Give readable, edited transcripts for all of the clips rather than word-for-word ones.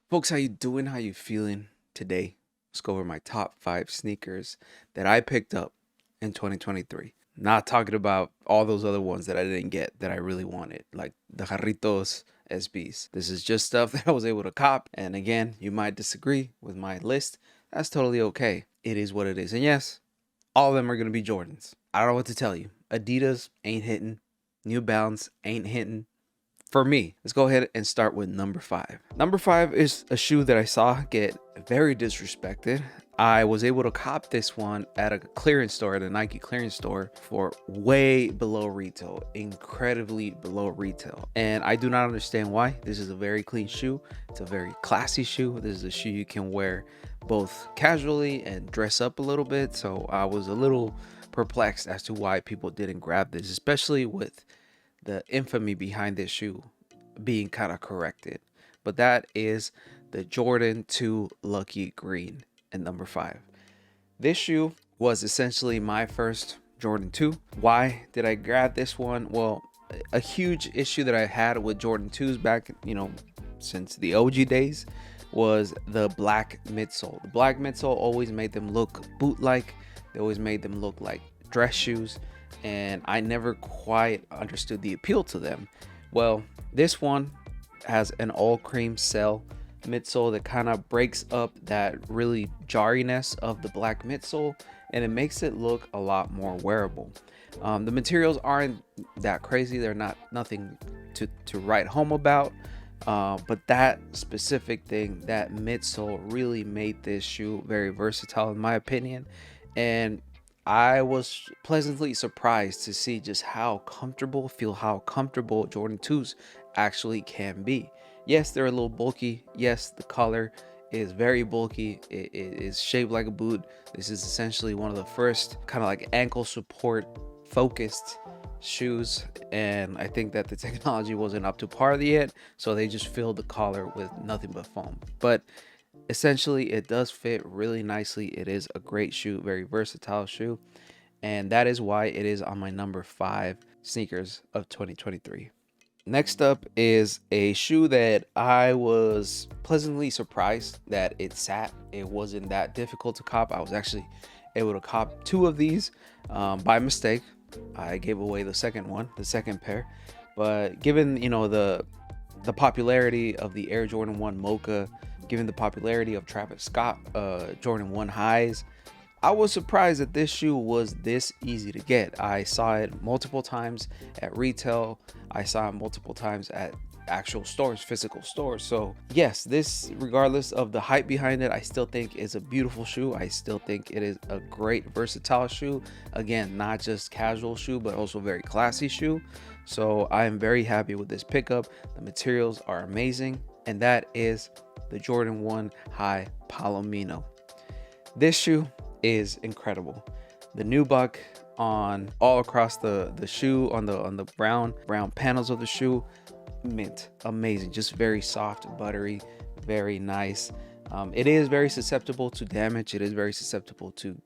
Folks, how you doing? How you feeling today? Let's go over my top 5 sneakers that I picked up in 2023. Not talking about all those other ones that I didn't get that I really wanted, like the Jarritos SBs. This is just stuff that I was able to cop. And again, you might disagree with my list. That's totally okay. It is what it is. And yes, all of them are going to be Jordans. I don't know what to tell you. Adidas ain't hitting. New Balance ain't hitting for me. Let's go ahead and start with number 5. Number 5 is a shoe that I saw get very disrespected. I was able to cop this one at a clearance store, at a Nike clearance store, for way below retail, incredibly below retail. And I do not understand why. This is a very clean shoe. It's a very classy shoe. This is a shoe you can wear both casually and dress up a little bit. So I was a little perplexed as to why people didn't grab this, especially with the infamy behind this shoe being kind of corrected. But that is the Jordan 2 Lucky Green at number 5. This shoe was essentially my first Jordan 2. Why did I grab this one? Well, a huge issue that I had with Jordan 2s back, since the OG days was the black midsole. The black midsole always made them look boot-like. They always made them look like dress shoes, and I never quite understood the appeal to them. Well, this one has an all cream cell midsole that kind of breaks up that really jarriness of the black midsole, and it makes it look a lot more wearable. The materials aren't that crazy. They're nothing to write home about. But that specific thing, that midsole, really made this shoe very versatile in my opinion. And I was pleasantly surprised to see just how comfortable Jordan 2s actually can be. Yes, they're a little bulky. Yes, the color is very bulky. It is shaped like a boot. This is essentially one of the first kind of like ankle support focused shoes, and I think that the technology wasn't up to par yet, so they just filled the collar with nothing but foam. But essentially it does fit really nicely. It is a great shoe, very versatile shoe, and that is why it is on my number 5 sneakers of 2023. Next up is a shoe that I was pleasantly surprised that it sat. It wasn't that difficult to cop. I was actually able to cop 2 of these by mistake. I gave away the second pair, but given the popularity of the Air Jordan 1 Mocha, given the popularity of Travis Scott Jordan 1 highs, I was surprised that this shoe was this easy to get. I saw it multiple times at retail. I saw it multiple times at actual stores, physical stores. So yes, this, regardless of the hype behind it, I still think is a beautiful shoe. I still think it is a great versatile shoe. Again, not just casual shoe, but also very classy shoe. So I am very happy with this pickup. The materials are amazing, and that is the Jordan 1 High Palomino. This shoe is incredible. The nubuck on all across the shoe, on the brown panels of the shoe, mint, amazing. Just very soft, buttery, very nice. It is very susceptible to damage. It is very susceptible to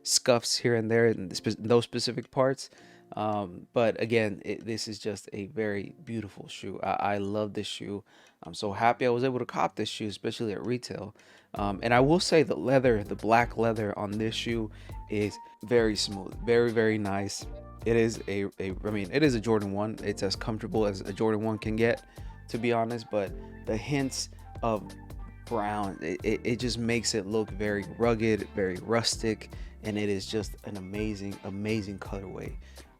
scuffs here and there in those specific parts. But again, this is just a very beautiful shoe. I love this shoe. I'm so happy I was able to cop this shoe, especially at retail. And I will say the black leather on this shoe is very smooth, very, very nice. It is it is a Jordan 1. It's as comfortable as a Jordan 1 can get, to be honest. But the hints of brown, it just makes it look very rugged, very rustic, and it is just an amazing colorway.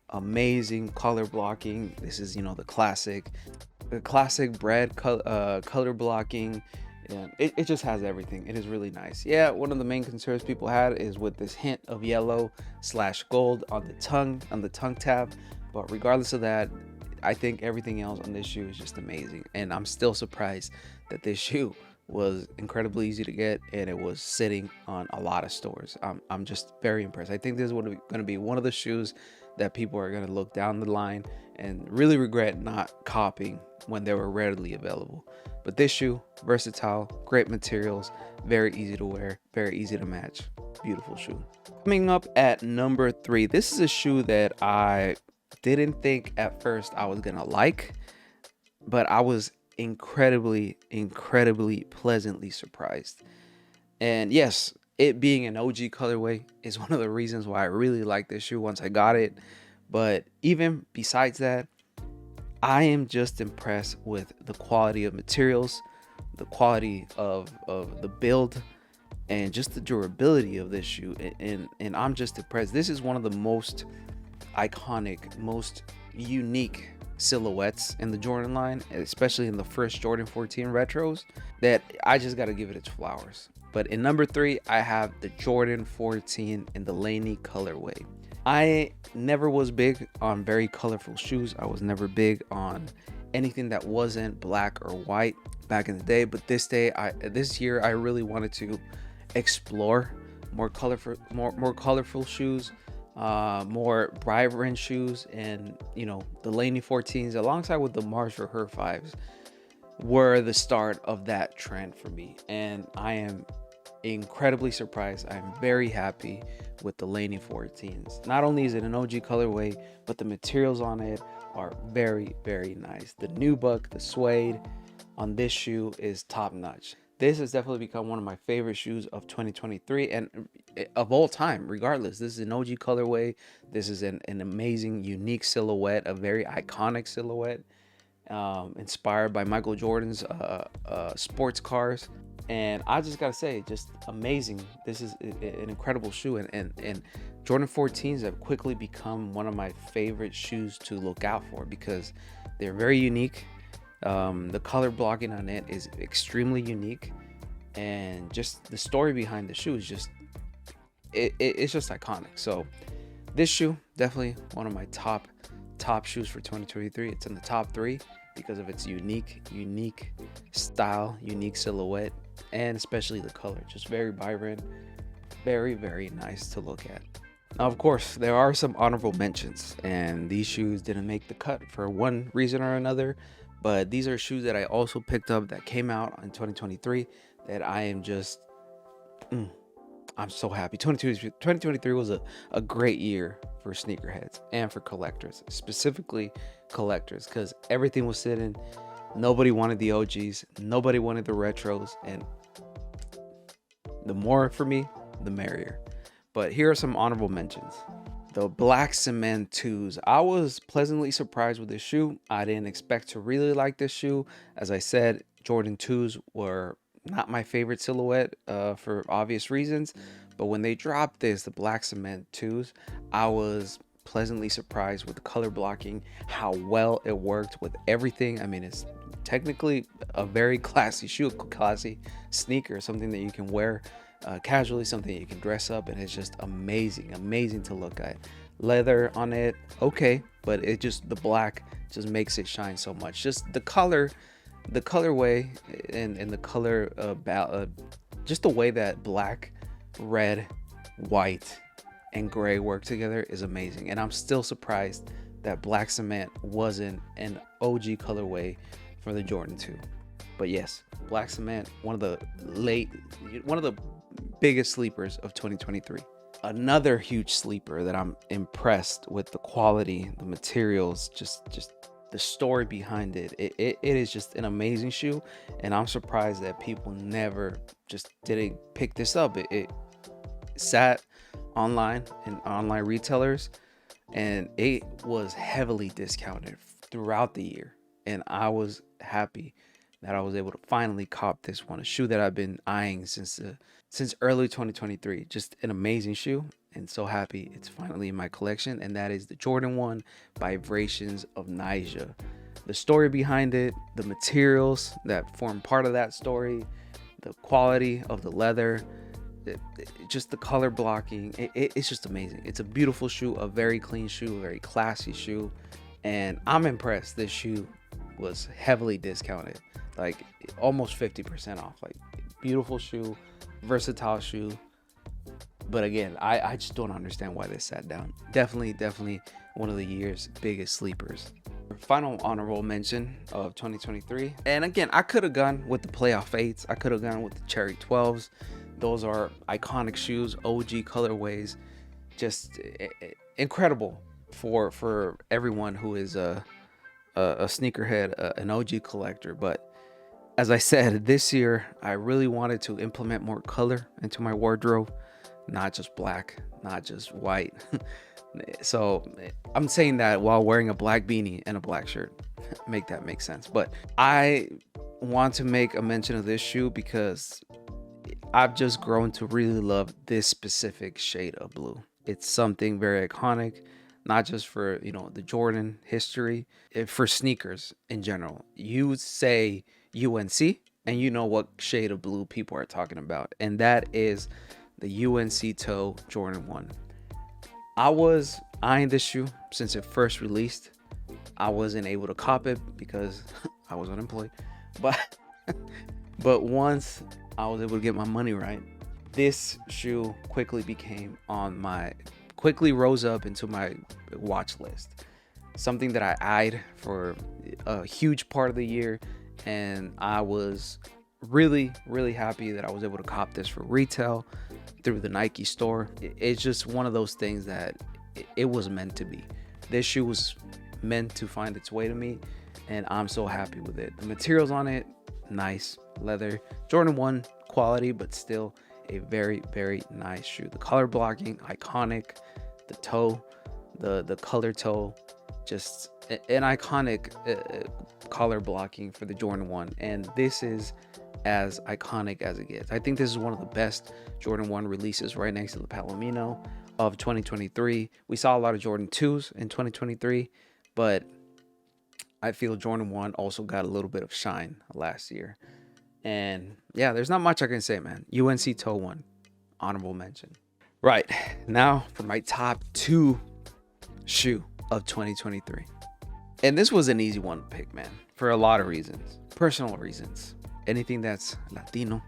Amazing color blocking. This is the classic bread color blocking. And it just has everything. It is really nice. Yeah, one of the main concerns people had is with this hint of yellow / gold on the tongue tab. But regardless of that, I think everything else on this shoe is just amazing. And I'm still surprised that this shoe was incredibly easy to get, and it was sitting on a lot of stores. I'm just very impressed. I think this is going to be one of the shoes that people are going to look down the line and really regret not copying when they were readily available. But this shoe, versatile, great materials, very easy to wear, very easy to match. Beautiful shoe. Coming up at number 3, this is a shoe that I didn't think at first I was gonna like, but I was incredibly pleasantly surprised. And yes, it being an OG colorway is one of the reasons why I really like this shoe once I got it. But even besides that, I am just impressed with the quality of materials, the quality of the build, and just the durability of this shoe. And I'm just impressed. This is one of the most iconic, most unique silhouettes in the Jordan line, especially in the first Jordan 14 retros, that I just got to give it its flowers. But in number 3, I have the Jordan 14 in the Laney colorway. I never was big on very colorful shoes. I was never big on anything that wasn't black or white back in the day. But this year, I really wanted to explore more colorful shoes, more vibrant shoes, and the Laney 14s alongside with the Mars for Her 5s were the start of that trend for me, and I am incredibly surprised. I'm very happy with the Laney 14s. Not only is it an OG colorway, but the materials on it are very nice. The nubuck, the suede on this shoe is top notch. This has definitely become one of my favorite shoes of 2023 and of all time, regardless. This is an OG colorway. This is an amazing, unique silhouette, a very iconic silhouette, inspired by Michael Jordan's sports cars. And I just gotta say, just amazing. This is an incredible shoe, and Jordan 14s have quickly become one of my favorite shoes to look out for because they're very unique. The color blocking on it is extremely unique, and just the story behind the shoe is just it's just iconic. So this shoe, definitely one of my top shoes for 2023. It's in the top 3 because of its unique style, unique silhouette, and especially the color. Just very vibrant, very nice to look at. Now, of course, there are some honorable mentions, and these shoes didn't make the cut for one reason or another, but these are shoes that I also picked up that came out in 2023 that I am just I'm so happy. 2023 was a great year for sneakerheads and for collectors, specifically collectors, because everything was sitting. Nobody wanted the OGs, nobody wanted the retros, and the more for me, the merrier. But here are some honorable mentions. The black cement 2s. I was pleasantly surprised with this shoe. I didn't expect to really like this shoe. As I said, Jordan 2s were not my favorite silhouette for obvious reasons. But when they dropped the black cement 2s, I was pleasantly surprised with the color blocking, how well it worked with everything. I mean, it's technically a very classy shoe, classy sneaker, something that you can wear casually, something you can dress up, and it's just amazing to look at. Leather on it, okay, but it just, the black just makes it shine so much. Just the colorway and the color just the way that black, red, white, and gray work together is amazing. And I'm still surprised that black cement wasn't an OG colorway for the Jordan 2. But yes, black cement, one of the biggest sleepers of 2023. Another huge sleeper that I'm impressed with the quality, the materials, just the story behind it. It is just an amazing shoe, and I'm surprised that people never just didn't pick this up. It sat online and online retailers, and it was heavily discounted throughout the year, and I was happy that I was able to finally cop this one, a shoe that I've been eyeing since early 2023. Just an amazing shoe, and so happy it's finally in my collection, and that is the Jordan 1 Vibrations of Nyjah. The story behind it, the materials that form part of that story, the quality of the leather, just the color blocking, it's just amazing. It's a beautiful shoe, a very clean shoe, a very classy shoe, and I'm impressed. This shoe was heavily discounted, like almost 50% off. Like, beautiful shoe, versatile shoe, but again, I just don't understand why they sat down. Definitely one of the year's biggest sleepers. Final honorable mention of 2023, and again, I could have gone with the playoff 8s, I could have gone with the cherry 12s. Those are iconic shoes, OG colorways, just incredible for everyone who is a sneakerhead, an OG collector. But as I said, this year I really wanted to implement more color into my wardrobe, not just black, not just white. So I'm saying that while wearing a black beanie and a black shirt. Make that make sense. But I want to make a mention of this shoe because I've just grown to really love this specific shade of blue. It's something very iconic, not just for, the Jordan history, for sneakers in general. You say UNC and you know what shade of blue people are talking about, and that is the UNC Toe Jordan 1. I was eyeing this shoe since it first released. I wasn't able to cop it because I was unemployed. But but once I was able to get my money right, this shoe quickly rose up into my watch list. Something that I eyed for a huge part of the year, and I was really, really happy that I was able to cop this for retail through the Nike store. It's just one of those things that it was meant to be. This shoe was meant to find its way to me, and I'm so happy with it. The materials on it, nice leather, Jordan 1 quality, but still a very, very nice shoe. The color blocking, iconic. The toe, the color toe, just an iconic color blocking for the Jordan 1, and this is as iconic as it gets. I think this is one of the best Jordan 1 releases, right next to the Palomino of 2023. We saw a lot of Jordan 2s in 2023, but I feel Jordan 1 also got a little bit of shine last year. And yeah, there's not much I can say, man. UNC Toe 1, honorable mention. Right, now for my top 2 shoe of 2023. And this was an easy one to pick, man, for a lot of reasons. Personal reasons. Anything that's Latino,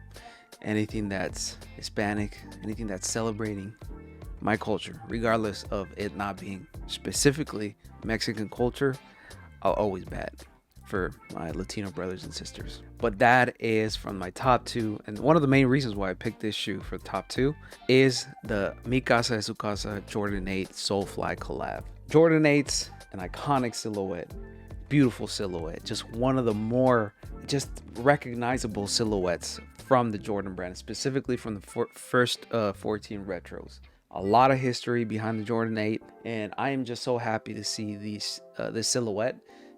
anything that's Hispanic, anything that's celebrating my culture, regardless of it not being specifically Mexican culture, I'll always bat for my Latino brothers and sisters. But that is from my top 2, and one of the main reasons why I picked this shoe for the top 2 is the Mi Casa es Su Casa Jordan 8 Soulfly collab. Jordan 8's an iconic silhouette, beautiful silhouette, just one of the more just recognizable silhouettes from the Jordan brand, specifically from the first 14 retros. A lot of history behind the Jordan 8, and I am just so happy to see this silhouette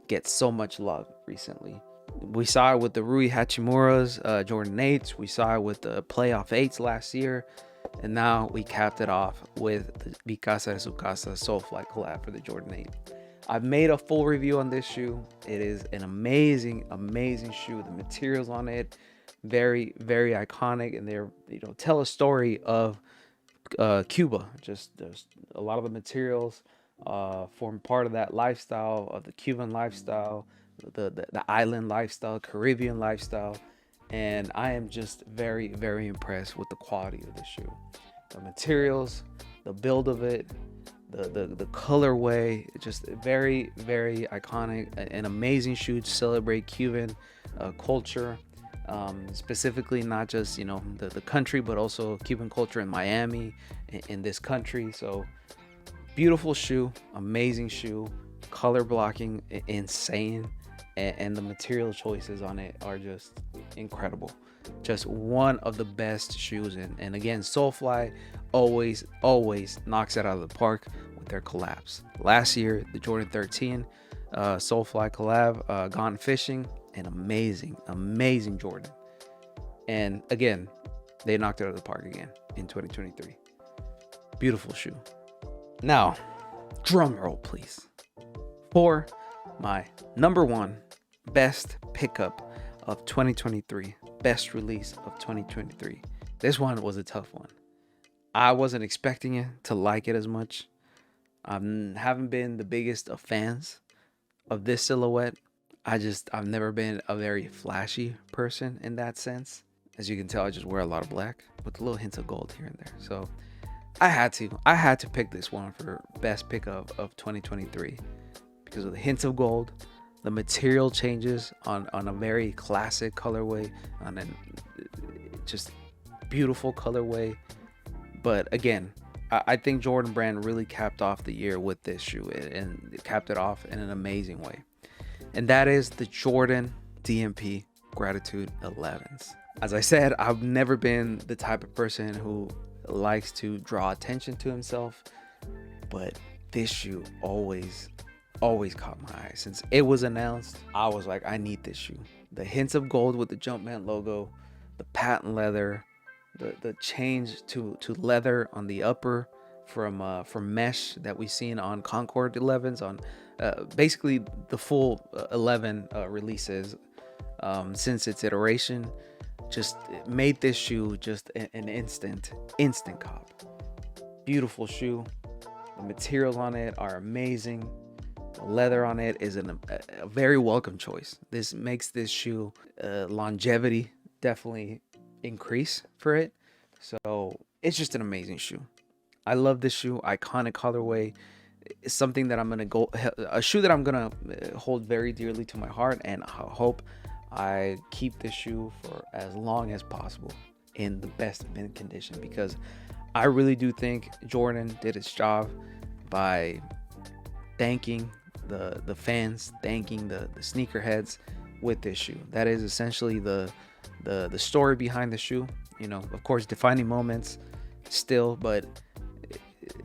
get so much love recently. We saw it with the Rui Hachimura's Jordan 8s. We saw it with the Playoff 8s last year. And now we capped it off with the Mi Casa es Su Casa Soulfly collab for the Jordan 8. I've made a full review on this shoe. It is an amazing, amazing shoe. The materials on it, very, very iconic. And they're, tell a story of Cuba. Just a lot of the materials form part of that lifestyle, of the Cuban lifestyle, the island lifestyle, Caribbean lifestyle. And I am just very, very impressed with the quality of the shoe. The materials, the build of it, the colorway, just very, very iconic. An amazing shoe to celebrate Cuban culture, specifically not just the country, but also Cuban culture in Miami, in this country. So beautiful shoe, amazing shoe, color blocking insane, and the material choices on it are just incredible. Just one of the best shoes, and again, Soulfly always knocks it out of the park with their collabs. Last year, the Jordan 13 Soulfly collab, Gone Fishing, an amazing Jordan. And again, they knocked it out of the park again in 2023. Beautiful shoe. Now, drum roll, please, for my number 1 best pickup of 2023, best release of 2023. This one was a tough one. I wasn't expecting it to like it as much. I haven't been the biggest of fans of this silhouette. I've never been a very flashy person in that sense. As you can tell, I just wear a lot of black with a little hints of gold here and there. So I had to pick this one for best pickup of 2023 because of the hints of gold, the material changes on a very classic colorway, on a just beautiful colorway. But again, I think Jordan Brand really capped off the year with this shoe, and it capped it off in an amazing way. and that is the Jordan DMP Gratitude 11s. As I said, I've never been the type of person who likes to draw attention to himself, but this shoe always caught my eye. Since it was announced, I was like, I need this shoe. The hints of gold with the Jumpman logo, the patent leather, the change to leather on the upper from mesh that we've seen on Concord 11s, on basically the full 11 releases since its iteration, just made this shoe just an instant cop. Beautiful shoe. The materials on it are amazing. The leather on it is a very welcome choice. This makes this shoe longevity definitely increase for it. So it's just an amazing shoe. I love this shoe. Iconic colorway. It's something that a shoe that I'm gonna hold very dearly to my heart, and I hope I keep this shoe for as long as possible in the best mint condition, because I really do think Jordan did its job by thanking the fans, thanking the sneakerheads with this shoe. That is essentially the story behind the shoe. You know, of course, defining moments still, but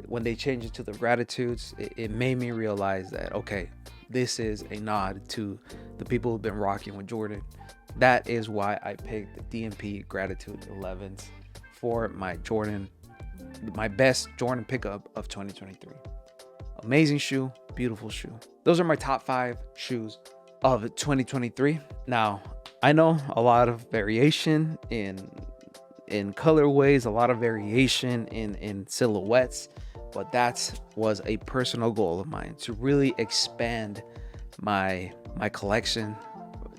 when they changed it to the Gratitudes, it made me realize that, okay, this is a nod to the people who've been rocking with Jordan. That is why I picked the DMP Gratitude 11s for my best Jordan pickup of 2023. Amazing shoe, beautiful shoe. Those are my top 5 shoes of 2023. Now, I know a lot of variation in colorways, a lot of variation in silhouettes, but that was a personal goal of mine, to really expand my collection.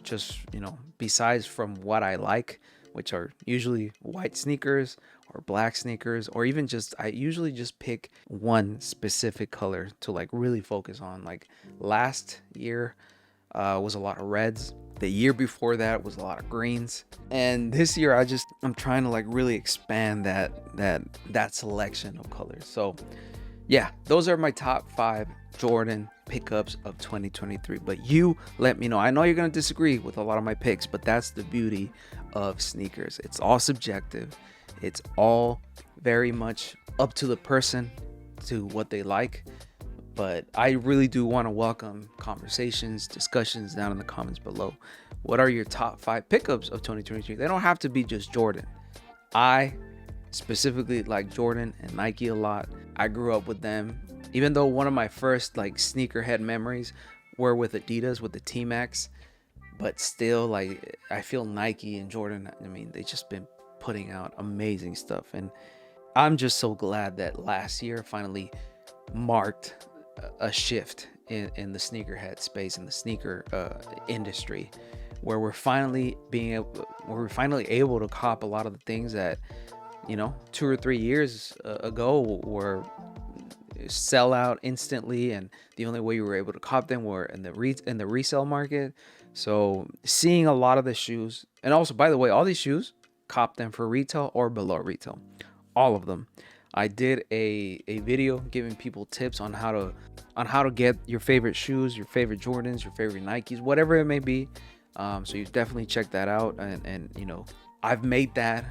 Just, you know, besides from what I like, which are usually white sneakers or black sneakers, or even just, I usually just pick one specific color to like really focus on. Like last year was a lot of reds. The year before that was a lot of greens, and this year I'm trying to like really expand that selection of colors. So yeah, those are my top 5 Jordan pickups of 2023. But you let me know. I know you're gonna disagree with a lot of my picks, but that's the beauty of sneakers. It's all subjective. It's all very much up to the person, to what they like. But I really do want to welcome conversations, discussions down in the comments below. What are your top 5 pickups of 2023? They don't have to be just Jordan. I specifically like Jordan and Nike a lot. I grew up with them. Even though one of my first like sneakerhead memories were with Adidas, with the T-Max, but still, like, I feel Nike and Jordan, I mean, they just been putting out amazing stuff. And I'm just so glad that last year finally marked a shift in the sneakerhead space, in the sneaker industry, where we're finally able to cop a lot of the things that, you know, 2 or 3 years ago were sell out instantly, and the only way you were able to cop them were in the resale market. So seeing a lot of the shoes, and also, by the way, all these shoes, cop them for retail or below retail, all of them. I did a video giving people tips on how to get your favorite shoes, your favorite Jordans, your favorite Nikes, whatever it may be. So you definitely check that out, and you know, I've made that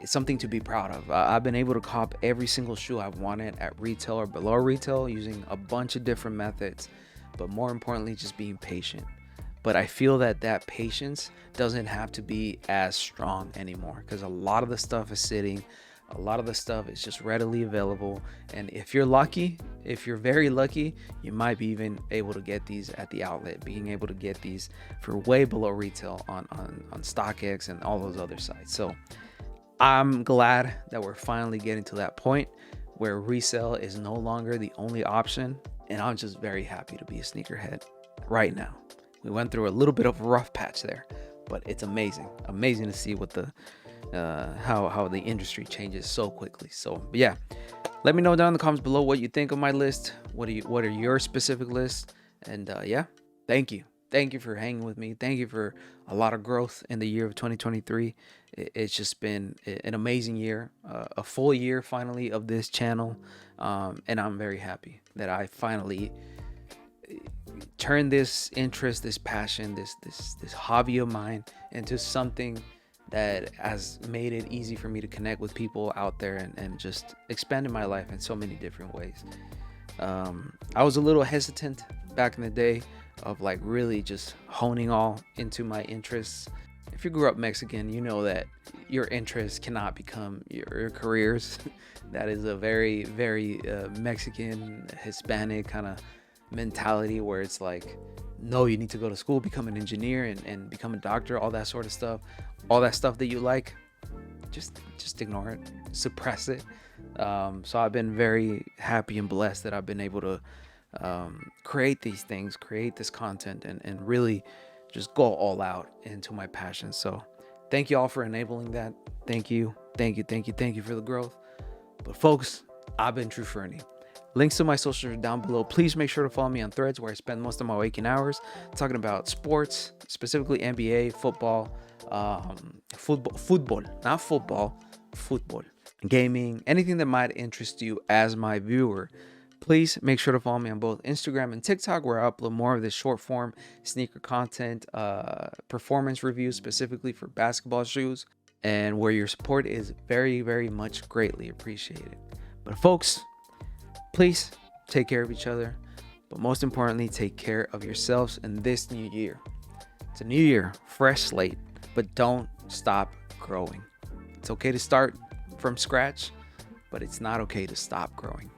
something to be proud of. I've been able to cop every single shoe I've wanted at retail or below retail using a bunch of different methods, but more importantly, just being patient. But I feel that patience doesn't have to be as strong anymore, because a lot of the stuff is sitting. A lot of the stuff is just readily available, and if you're lucky, if you're very lucky, you might be even able to get these at the outlet, being able to get these for way below retail on StockX and all those other sites. So I'm glad that we're finally getting to that point where resale is no longer the only option, and I'm just very happy to be a sneakerhead right now. We went through a little bit of a rough patch there, but it's amazing to see what how the industry changes so quickly. So yeah, let me know down in the comments below what you think of my list. What are your specific lists? And yeah, thank you for hanging with me. Thank you for a lot of growth in the year of 2023. It's just been an amazing year, a full year finally of this channel, and I'm very happy that I finally turn this interest, this passion, this hobby of mine into something that has made it easy for me to connect with people out there and just expanded my life in so many different ways. I was a little hesitant back in the day of like really just honing all into my interests. If you grew up Mexican, you know that your interests cannot become your careers. That is a very, very Mexican, Hispanic kind of mentality where it's like, no, you need to go to school, become an engineer and become a doctor, all that sort of stuff. All that stuff that you like, just ignore it, suppress it. So I've been very happy and blessed that I've been able to create these things, create this content, and really just go all out into my passion. So thank you all for enabling that. Thank you for the growth. But folks, I've been True Fernie. Links to my socials are down below. Please make sure to follow me on Threads, where I spend most of my waking hours talking about sports, specifically NBA, football, not football, football, gaming, anything that might interest you as my viewer. Please make sure to follow me on both Instagram and TikTok, where I upload more of this short form sneaker content, performance reviews specifically for basketball shoes, and where your support is very, very much greatly appreciated. But folks, please take care of each other, but most importantly, take care of yourselves in this new year. It's a new year, fresh slate, but don't stop growing. It's okay to start from scratch, but it's not okay to stop growing.